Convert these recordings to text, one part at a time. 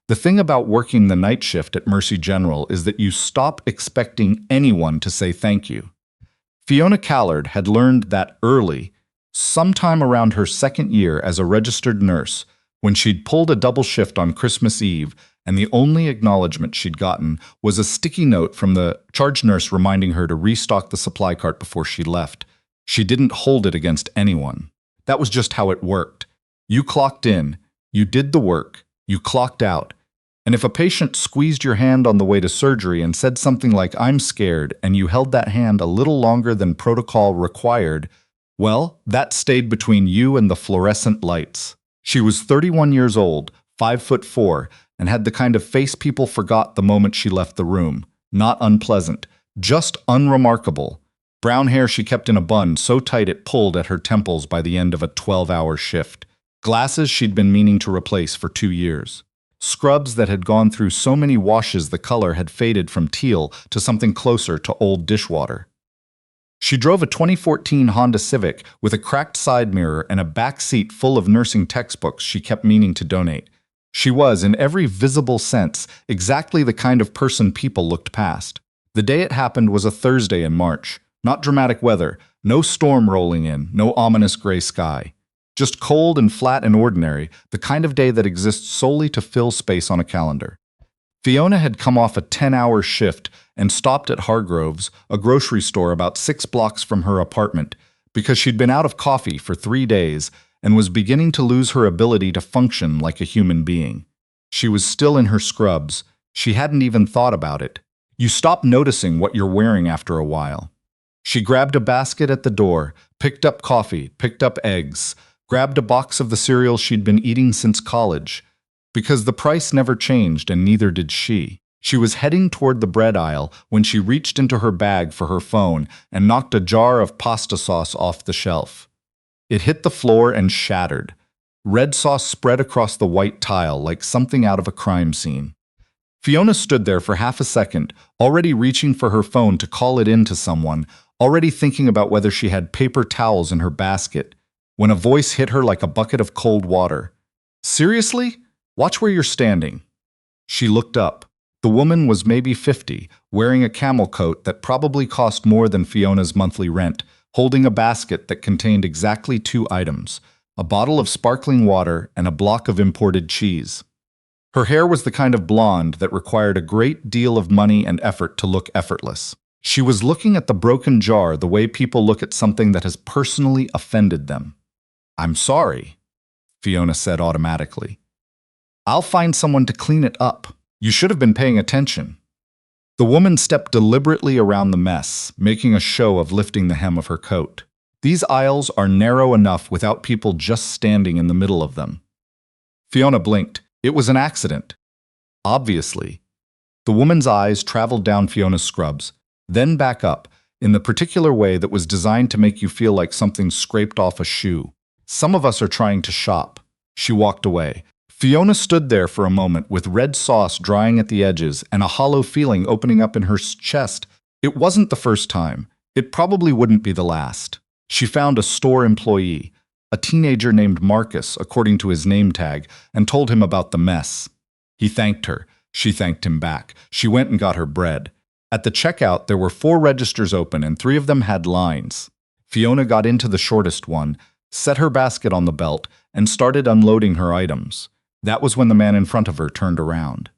The thing about working the night shift at Mercy General is that you stop expecting anyone to say thank you. Fiona Callard had learned that early, sometime around her second year as a registered nurse, when she'd pulled a double shift on Christmas Eve, and the only acknowledgement she'd gotten was a sticky note from the charge nurse reminding her to restock the supply cart before she left. She didn't hold it against anyone. That was just how it worked. You clocked in, you did the work, you clocked out. And if a patient squeezed your hand on the way to surgery and said something like, "I'm scared," and you held that hand a little longer than protocol required, well, that stayed between you and the fluorescent lights. She was 31 years old, 5'4", and had the kind of face people forgot the moment she left the room. Not unpleasant, just unremarkable. Brown hair she kept in a bun so tight it pulled at her temples by the end of a 12-hour shift. Glasses she'd been meaning to replace for 2 years. Scrubs that had gone through so many washes the color had faded from teal to something closer to old dishwater. She drove a 2014 Honda Civic with a cracked side mirror and a back seat full of nursing textbooks she kept meaning to donate. She was, in every visible sense, exactly the kind of person people looked past. The day it happened was a Thursday in March. Not dramatic weather, no storm rolling in, no ominous gray sky. Just cold and flat and ordinary, the kind of day that exists solely to fill space on a calendar. Fiona had come off a 10-hour shift and stopped at Hargrove's, a grocery store about 6 blocks from her apartment, because she'd been out of coffee for 3 days and was beginning to lose her ability to function like a human being. She was still in her scrubs. She hadn't even thought about it. You stop noticing what you're wearing after a while. She grabbed a basket at the door, picked up coffee, picked up eggs, grabbed a box of the cereal she'd been eating since college, because the price never changed and neither did she. She was heading toward the bread aisle when she reached into her bag for her phone and knocked a jar of pasta sauce off the shelf. It hit the floor and shattered. Red sauce spread across the white tile like something out of a crime scene. Fiona stood there for half a second, already reaching for her phone to call it in to someone, already thinking about whether she had paper towels in her basket, when a voice hit her like a bucket of cold water. "Seriously? Watch where you're standing." She looked up. The woman was maybe 50, wearing a camel coat that probably cost more than Fiona's monthly rent, holding a basket that contained exactly 2 items, a bottle of sparkling water and a block of imported cheese. Her hair was the kind of blonde that required a great deal of money and effort to look effortless. She was looking at the broken jar the way people look at something that has personally offended them. "I'm sorry," Fiona said automatically. "I'll find someone to clean it up. You should have been paying attention." The woman stepped deliberately around the mess, making a show of lifting the hem of her coat. These aisles are narrow enough without people just standing in the middle of them. Fiona blinked. It was an accident. Obviously. The woman's eyes traveled down Fiona's scrubs, then back up, in the particular way that was designed to make you feel like something scraped off a shoe. "Some of us are trying to shop." She walked away. Fiona stood there for a moment with red sauce drying at the edges and a hollow feeling opening up in her chest. It wasn't the first time. It probably wouldn't be the last. She found a store employee, a teenager named Marcus, according to his name tag, and told him about the mess. He thanked her. She thanked him back. She went and got her bread. At the checkout, there were 4 registers open and 3 of them had lines. Fiona got into the shortest one, set her basket on the belt, and started unloading her items. That was when the man in front of her turned around.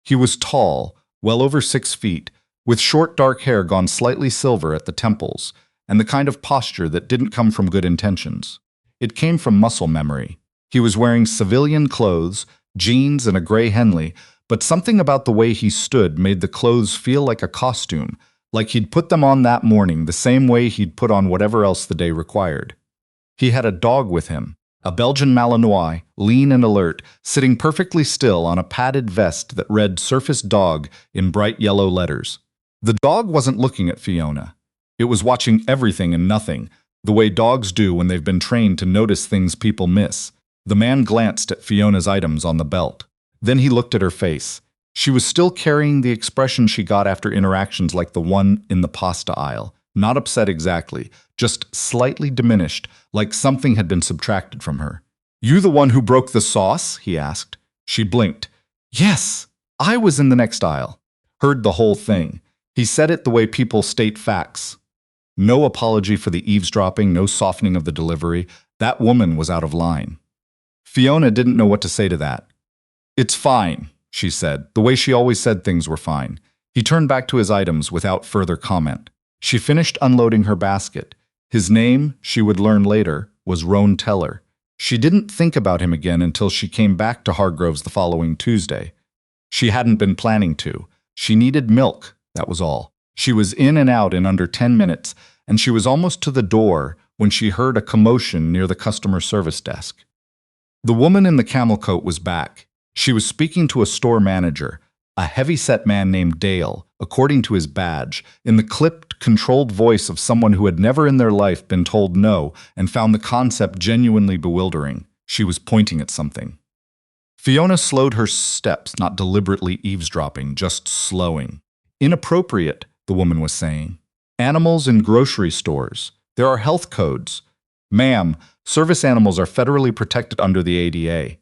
He was tall, well over 6 feet, with short dark hair gone slightly silver at the temples, and the kind of posture that didn't come from good intentions. It came from muscle memory. He was wearing civilian clothes, jeans and a gray Henley, but something about the way he stood made the clothes feel like a costume, like he'd put them on that morning the same way he'd put on whatever else the day required. He had a dog with him, a Belgian Malinois, lean and alert, sitting perfectly still on a padded vest that read "Surface Dog" in bright yellow letters. The dog wasn't looking at Fiona. It was watching everything and nothing, the way dogs do when they've been trained to notice things people miss. The man glanced at Fiona's items on the belt. Then he looked at her face. She was still carrying the expression she got after interactions like the one in the pasta aisle. Not upset exactly, just slightly diminished, like something had been subtracted from her. "You the one who broke the sauce?" he asked. She blinked. Yes, I was in the next aisle. Heard the whole thing. He said it the way people state facts. No apology for the eavesdropping, no softening of the delivery. That woman was out of line. Fiona didn't know what to say to that. It's fine, she said. The way she always said things were fine. He turned back to his items without further comment. She finished unloading her basket. His name, she would learn later, was Roan Teller. She didn't think about him again until she came back to Hargroves the following Tuesday. She hadn't been planning to. She needed milk, that was all. She was in and out in under 10 minutes, and she was almost to the door when she heard a commotion near the customer service desk. The woman in the camel coat was back. She was speaking to a store manager, a heavy-set man named Dale, according to his badge, in the clipped, controlled voice of someone who had never in their life been told no and found the concept genuinely bewildering. She was pointing at something. Fiona slowed her steps, not deliberately eavesdropping, just slowing. Inappropriate, the woman was saying. Animals in grocery stores. There are health codes. Ma'am, service animals are federally protected under the ADA.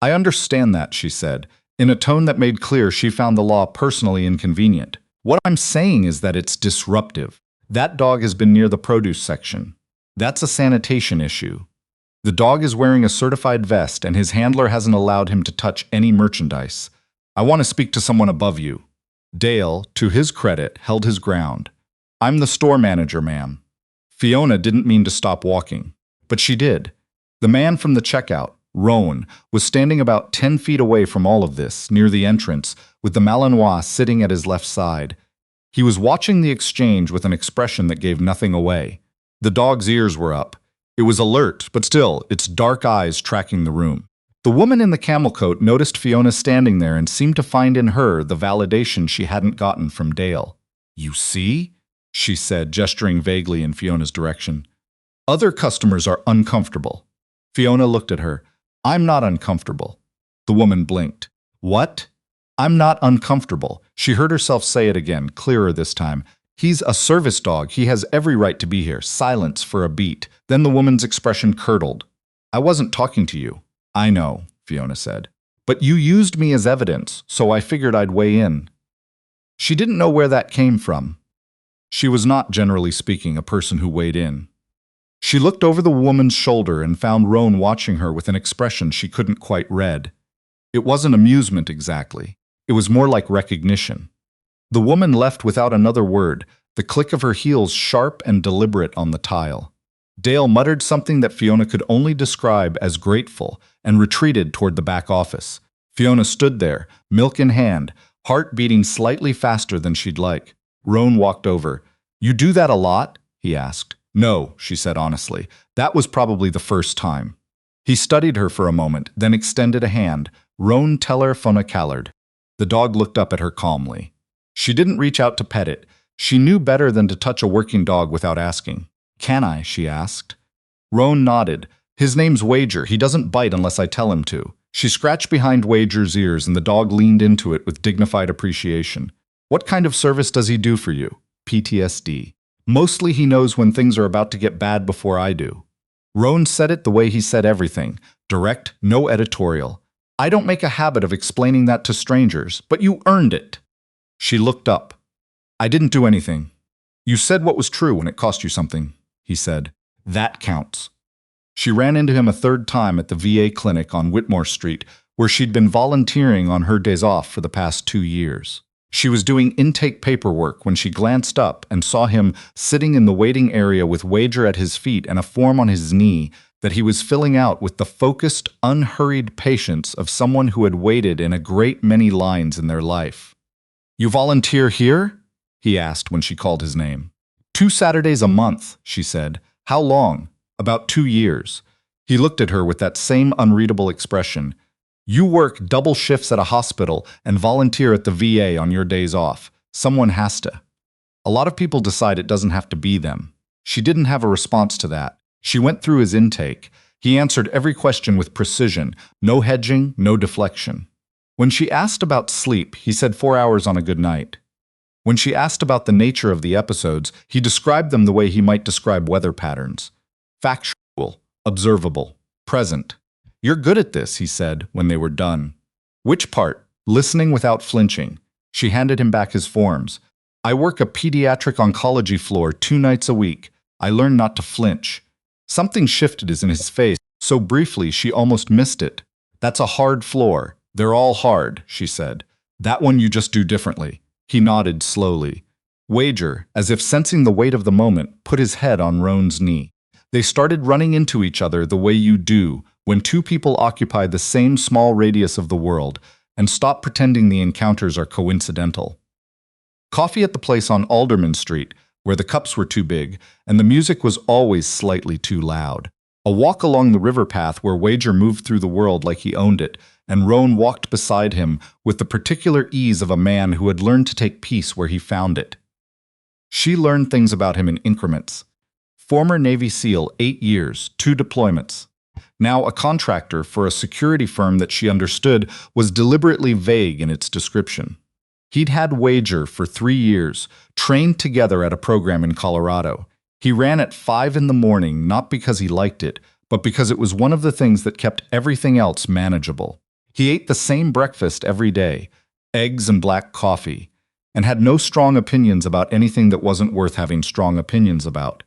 I understand that, she said, in a tone that made clear she found the law personally inconvenient. What I'm saying is that it's disruptive. That dog has been near the produce section. That's a sanitation issue. The dog is wearing a certified vest and his handler hasn't allowed him to touch any merchandise. I want to speak to someone above you. Dale, to his credit, held his ground. I'm the store manager, ma'am. Fiona didn't mean to stop walking, but she did. The man from the checkout, Roan, was standing about 10 feet away from all of this, near the entrance, with the Malinois sitting at his left side. He was watching the exchange with an expression that gave nothing away. The dog's ears were up. It was alert, but still, its dark eyes tracking the room. The woman in the camel coat noticed Fiona standing there and seemed to find in her the validation she hadn't gotten from Dale. You see? She said, gesturing vaguely in Fiona's direction. Other customers are uncomfortable. Fiona looked at her. I'm not uncomfortable. The woman blinked. What? I'm not uncomfortable. She heard herself say it again, clearer this time. He's a service dog. He has every right to be here. Silence for a beat. Then the woman's expression curdled. I wasn't talking to you. I know, Fiona said. But you used me as evidence, so I figured I'd weigh in. She didn't know where that came from. She was not, generally speaking, a person who weighed in. She looked over the woman's shoulder and found Roan watching her with an expression she couldn't quite read. It wasn't amusement exactly. It was more like recognition. The woman left without another word, the click of her heels sharp and deliberate on the tile. Dale muttered something that Fiona could only describe as grateful and retreated toward the back office. Fiona stood there, milk in hand, heart beating slightly faster than she'd like. Roan walked over. You do that a lot? He asked. No, she said honestly. That was probably the first time. He studied her for a moment, then extended a hand. Roan Teller Fiona Callard. The dog looked up at her calmly. She didn't reach out to pet it. She knew better than to touch a working dog without asking. Can I? She asked. Roan nodded. His name's Wager. He doesn't bite unless I tell him to. She scratched behind Wager's ears and the dog leaned into it with dignified appreciation. What kind of service does he do for you? PTSD. Mostly he knows when things are about to get bad before I do. Roan said it the way he said everything. Direct, no editorial. I don't make a habit of explaining that to strangers, but you earned it. She looked up. I didn't do anything. You said what was true when it cost you something, he said. That counts. She ran into him a third time at the VA clinic on Whitmore Street, where she'd been volunteering on her days off for the past 2 years. She was doing intake paperwork when she glanced up and saw him sitting in the waiting area with Wager at his feet and a form on his knee that he was filling out with the focused, unhurried patience of someone who had waited in a great many lines in their life. You volunteer here? He asked when she called his name. 2 Saturdays a month, she said. How long? About 2 years. He looked at her with that same unreadable expression. You work double shifts at a hospital and volunteer at the VA on your days off. Someone has to. A lot of people decide it doesn't have to be them. She didn't have a response to that. She went through his intake. He answered every question with precision. No hedging, no deflection. When she asked about sleep, he said 4 hours on a good night. When she asked about the nature of the episodes, he described them the way he might describe weather patterns. Factual, observable, present. You're good at this, he said when they were done. Which part? listening without flinching. She handed him back his forms. I work a pediatric oncology floor 2 nights a week. I learned not to flinch. Something shifted in his face, so briefly she almost missed it. That's a hard floor. They're all hard, she said. That one you just do differently. He nodded slowly. Wager, as if sensing the weight of the moment, put his head on Roan's knee. They started running into each other the way you do when two people occupy the same small radius of the world, and stop pretending the encounters are coincidental. Coffee at the place on Alderman Street, where the cups were too big, and the music was always slightly too loud. A walk along the river path where Wager moved through the world like he owned it, and Roan walked beside him with the particular ease of a man who had learned to take peace where he found it. She learned things about him in increments. Former Navy SEAL, 8 years, 2 deployments. Now a contractor for a security firm that she understood was deliberately vague in its description. He'd had Wager for 3 years, trained together at a program in Colorado. He ran at 5 in the morning not because he liked it, but because it was one of the things that kept everything else manageable. He ate the same breakfast every day, eggs and black coffee, and had no strong opinions about anything that wasn't worth having strong opinions about.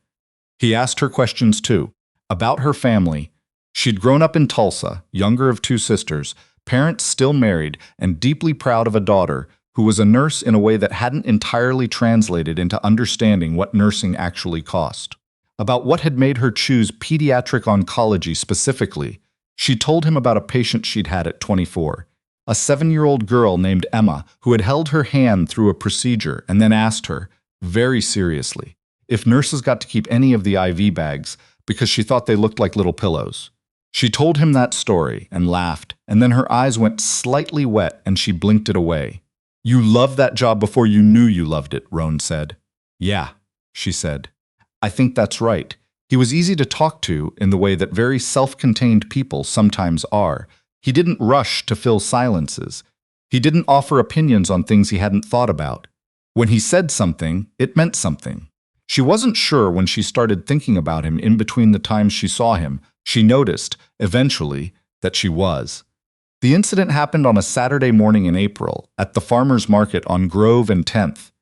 He asked her questions too, about her family. She'd grown up in Tulsa, younger of 2 sisters, parents still married, and deeply proud of a daughter who was a nurse in a way that hadn't entirely translated into understanding what nursing actually cost. About what had made her choose pediatric oncology specifically, she told him about a patient she'd had at 24, a 7-year-old girl named Emma who had held her hand through a procedure and then asked her, very seriously, if nurses got to keep any of the IV bags because she thought they looked like little pillows. She told him that story and laughed, and then her eyes went slightly wet and she blinked it away. You loved that job before you knew you loved it, Roan said. Yeah, she said. I think that's right. He was easy to talk to in the way that very self-contained people sometimes are. He didn't rush to fill silences. He didn't offer opinions on things he hadn't thought about. When he said something, it meant something. She wasn't sure when she started thinking about him in between the times she saw him. She noticed, eventually, that she was. The incident happened on a Saturday morning in April at the farmers' market on Grove and 10th.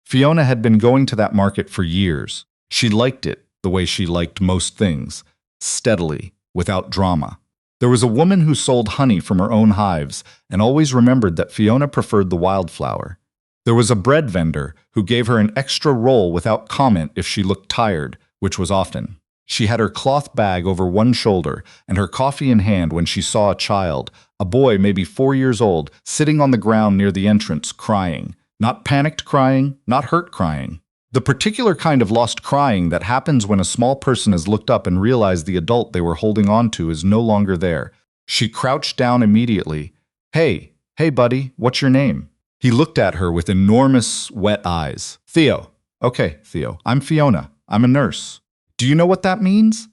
Fiona had been going to that market for years. She liked it the way she liked most things, steadily, without drama. There was a woman who sold honey from her own hives and always remembered that Fiona preferred the wildflower. There was a bread vendor who gave her an extra roll without comment if she looked tired, which was often. She had her cloth bag over one shoulder and her coffee in hand when she saw a child, a boy maybe 4 years old, sitting on the ground near the entrance, crying. Not panicked crying, not hurt crying. The particular kind of lost crying that happens when a small person has looked up and realized the adult they were holding on to is no longer there. She crouched down immediately. Hey buddy, what's your name? He looked at her with enormous, wet eyes. Theo. Okay, Theo. I'm Fiona. I'm a nurse. Do you know what that means?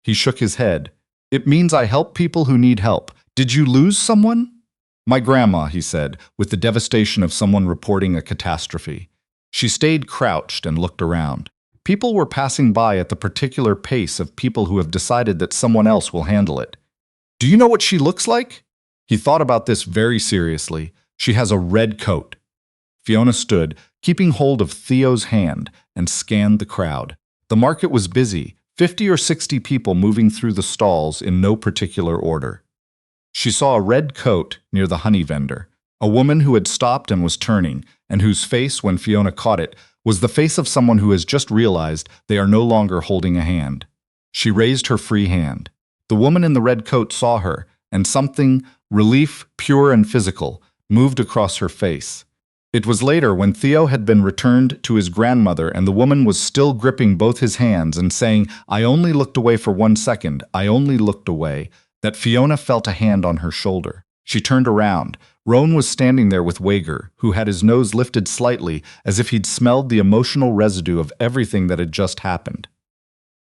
He shook his head. It means I help people who need help. Did you lose someone? My grandma, he said, with the devastation of someone reporting a catastrophe. She stayed crouched and looked around. People were passing by at the particular pace of people who have decided that someone else will handle it. Do you know what she looks like? He thought about this very seriously. She has a red coat. Fiona stood, keeping hold of Theo's hand, and scanned the crowd. The market was busy, 50 or 60 people moving through the stalls in no particular order. She saw a red coat near the honey vendor, a woman who had stopped and was turning, and whose face, when Fiona caught it, was the face of someone who has just realized they are no longer holding a hand. She raised her free hand. The woman in the red coat saw her, and something, relief, pure and physical, moved across her face. It was later, when Theo had been returned to his grandmother and the woman was still gripping both his hands and saying, I only looked away for 1 second, I only looked away, that Fiona felt a hand on her shoulder. She turned around. Roan was standing there with Wager, who had his nose lifted slightly as if he'd smelled the emotional residue of everything that had just happened.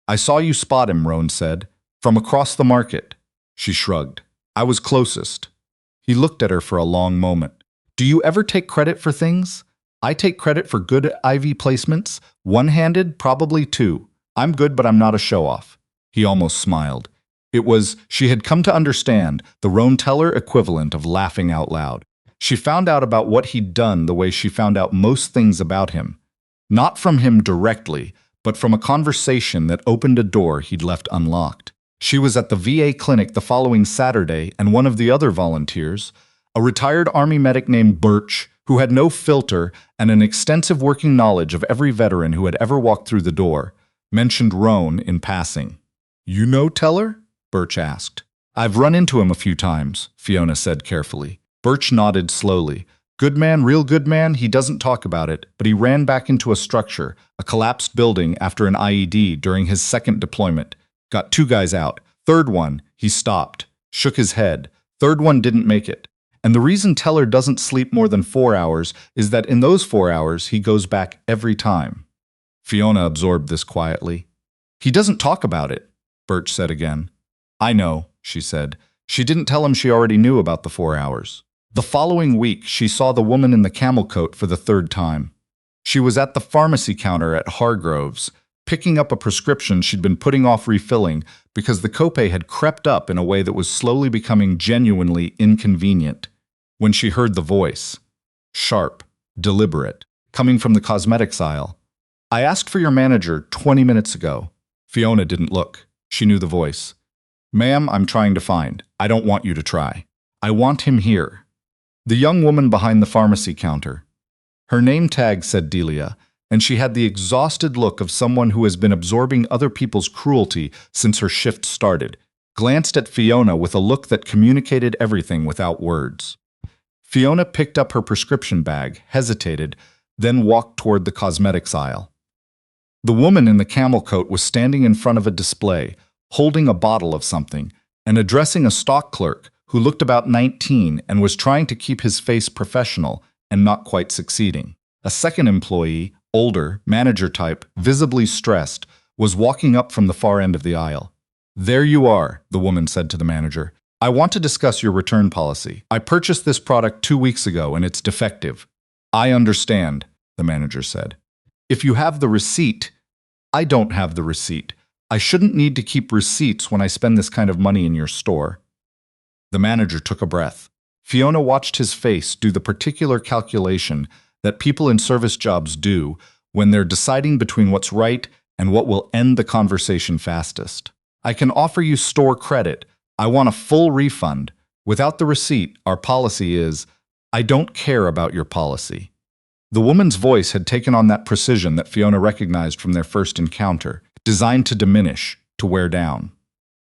I saw you spot him, Roan said. From across the market. She shrugged. I was closest. He looked at her for a long moment. Do you ever take credit for things? I take credit for good IV placements. One-handed, probably 2. I'm good, but I'm not a show-off. He almost smiled. It was, she had come to understand, the Roan Teller equivalent of laughing out loud. She found out about what he'd done the way she found out most things about him. Not from him directly, but from a conversation that opened a door he'd left unlocked. She was at the VA clinic the following Saturday, and one of the other volunteers, a retired Army medic named Birch, who had no filter and an extensive working knowledge of every veteran who had ever walked through the door, mentioned Roan in passing. "You know Teller?" Birch asked. "I've run into him a few times," Fiona said carefully. Birch nodded slowly. "Good man, real good man, he doesn't talk about it, but he ran back into a structure, a collapsed building after an IED during his second deployment. Got 2 guys out. Third one, he stopped, shook his head. Third one didn't make it. And the reason Teller doesn't sleep more than 4 hours is that in those 4 hours, he goes back every time." Fiona absorbed this quietly. "He doesn't talk about it," Birch said again. "I know," she said. She didn't tell him she already knew about the 4 hours. The following week, she saw the woman in the camel coat for the 3rd time. She was at the pharmacy counter at Hargrove's, picking up a prescription she'd been putting off refilling because the copay had crept up in a way that was slowly becoming genuinely inconvenient. When she heard the voice, sharp, deliberate, coming from the cosmetics aisle. "I asked for your manager 20 minutes ago." Fiona didn't look. She knew the voice. "Ma'am, I'm trying to find. I don't want you to try. I want him here." The young woman behind the pharmacy counter. Her name tag said Delia, and she had the exhausted look of someone who has been absorbing other people's cruelty since her shift started, glanced at Fiona with a look that communicated everything without words. Fiona picked up her prescription bag, hesitated, then walked toward the cosmetics aisle. The woman in the camel coat was standing in front of a display, holding a bottle of something, and addressing a stock clerk who looked about 19 and was trying to keep his face professional and not quite succeeding. A second employee, older, manager type, visibly stressed, was walking up from the far end of the aisle. "There you are," the woman said to the manager. "I want to discuss your return policy. I purchased this product 2 weeks ago and it's defective." "I understand," the manager said. "If you have the receipt..." "I don't have the receipt. I shouldn't need to keep receipts when I spend this kind of money in your store." The manager took a breath. Fiona watched his face do the particular calculation that people in service jobs do when they're deciding between what's right and what will end the conversation fastest. "I can offer you store credit. I want a full refund. Without the receipt, our policy is..." "I don't care about your policy." The woman's voice had taken on that precision that Fiona recognized from their first encounter, designed to diminish, to wear down.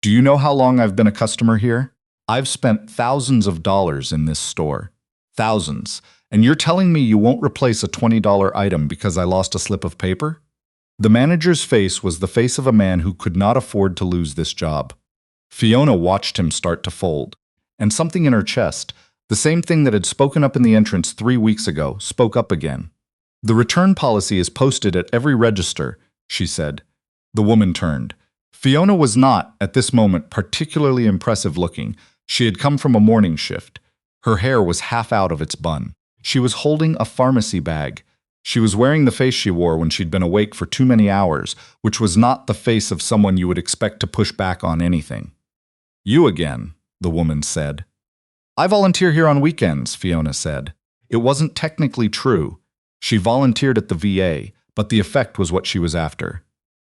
"Do you know how long I've been a customer here? I've spent thousands of dollars in this store. Thousands. And you're telling me you won't replace a $20 item because I lost a slip of paper?" The manager's face was the face of a man who could not afford to lose this job. Fiona watched him start to fold, and something in her chest, the same thing that had spoken up in the entrance 3 weeks ago, spoke up again. "The return policy is posted at every register," she said. The woman turned. Fiona was not, at this moment, particularly impressive looking. She had come from a morning shift. Her hair was half out of its bun. She was holding a pharmacy bag. She was wearing the face she wore when she'd been awake for too many hours, which was not the face of someone you would expect to push back on anything. "You again," the woman said. "I volunteer here on weekends," Fiona said. It wasn't technically true. She volunteered at the VA, but the effect was what she was after.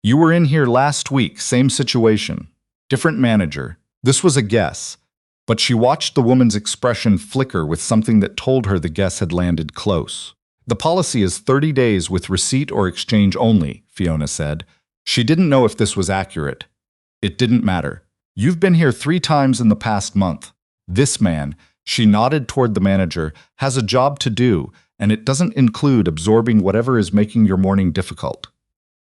"You were in here last week, same situation. Different manager. This was a guess." But she watched the woman's expression flicker with something that told her the guess had landed close. "The policy is 30 days with receipt or exchange only," Fiona said. She didn't know if this was accurate. It didn't matter. "You've been here 3 times in the past month. This man," she nodded toward the manager, "has a job to do, and it doesn't include absorbing whatever is making your morning difficult."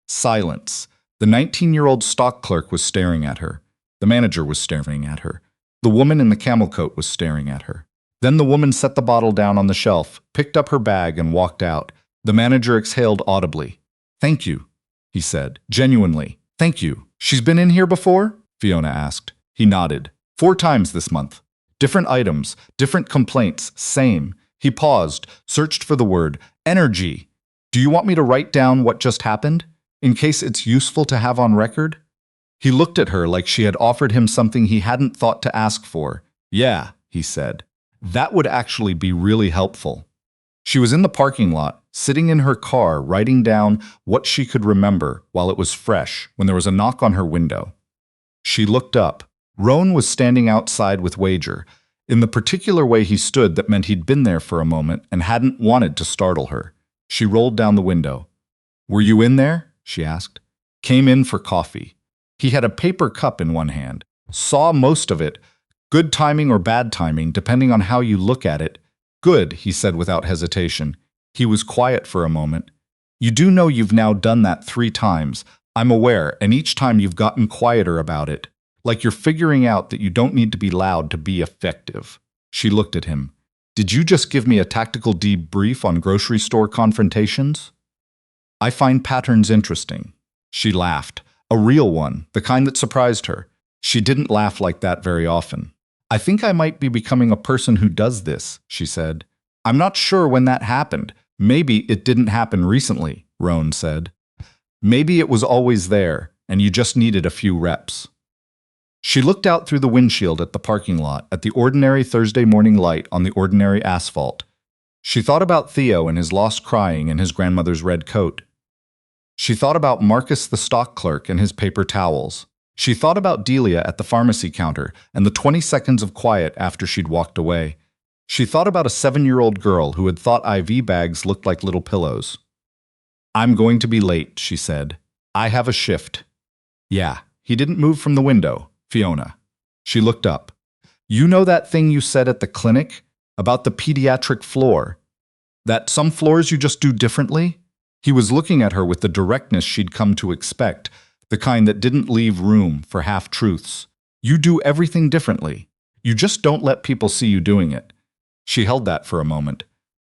Silence. The 19-year-old stock clerk was staring at her. The manager was staring at her. The woman in the camel coat was staring at her. Then the woman set the bottle down on the shelf, picked up her bag, and walked out. The manager exhaled audibly. "Thank you," he said, genuinely. "Thank you." "She's been in here before?" Fiona asked. He nodded. 4 times this month. Different items, different complaints, same. He paused, searched for the word, energy. "Do you want me to write down what just happened, in case it's useful to have on record?" He looked at her like she had offered him something he hadn't thought to ask for. "Yeah," he said. That would actually be really helpful. She was in the parking lot, sitting in her car, writing down what she could remember while it was fresh, when there was a knock on her window. She looked up. Roan was standing outside with Wager, in the particular way he stood that meant he'd been there for a moment and hadn't wanted to startle her. She rolled down the window. "Were you in there?" she asked. "Came in for coffee." He had a paper cup in one hand. Saw most of it. Good timing or bad timing, depending on how you look at it. "Good," he said without hesitation. He was quiet for a moment. "You do know you've now done that 3 times. I'm aware, and each time you've gotten quieter about it. Like you're figuring out that you don't need to be loud to be effective." She looked at him. "Did you just give me a tactical debrief on grocery store confrontations?" "I find patterns interesting." She laughed. A real one, the kind that surprised her. She didn't laugh like that very often. "I think I might be becoming a person who does this," she said. "I'm not sure when that happened. Maybe it didn't happen recently," Roan said. "Maybe it was always there, and you just needed a few reps." She looked out through the windshield at the parking lot, at the ordinary Thursday morning light on the ordinary asphalt. She thought about Theo and his lost crying in his grandmother's red coat. She thought about Marcus the stock clerk and his paper towels. She thought about Delia at the pharmacy counter and the 20 seconds of quiet after she'd walked away. She thought about a 7-year-old girl who had thought IV bags looked like little pillows. "I'm going to be late," she said. "I have a shift." "Yeah." He didn't move from the window. "Fiona." She looked up. "You know that thing you said at the clinic about the pediatric floor? That some floors you just do differently?" He was looking at her with the directness she'd come to expect, the kind that didn't leave room for half-truths. "You do everything differently. You just don't let people see you doing it." She held that for a moment.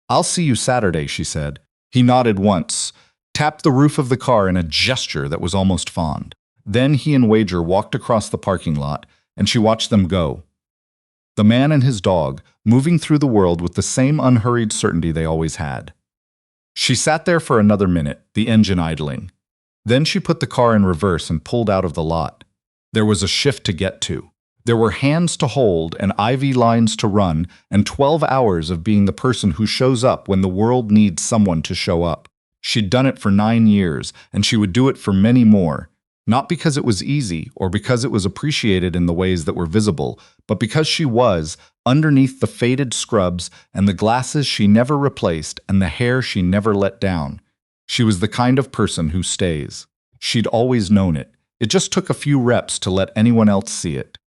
"I'll see you Saturday," she said. He nodded once, tapped the roof of the car in a gesture that was almost fond. Then he and Wager walked across the parking lot, and she watched them go. The man and his dog, moving through the world with the same unhurried certainty they always had. She sat there for another minute, the engine idling. Then she put the car in reverse and pulled out of the lot. There was a shift to get to. There were hands to hold and IV lines to run and 12 hours of being the person who shows up when the world needs someone to show up. She'd done it for 9 years, and she would do it for many more. Not because it was easy or because it was appreciated in the ways that were visible, but because she was, underneath the faded scrubs and the glasses she never replaced and the hair she never let down. She was the kind of person who stays. She'd always known it. It just took a few reps to let anyone else see it.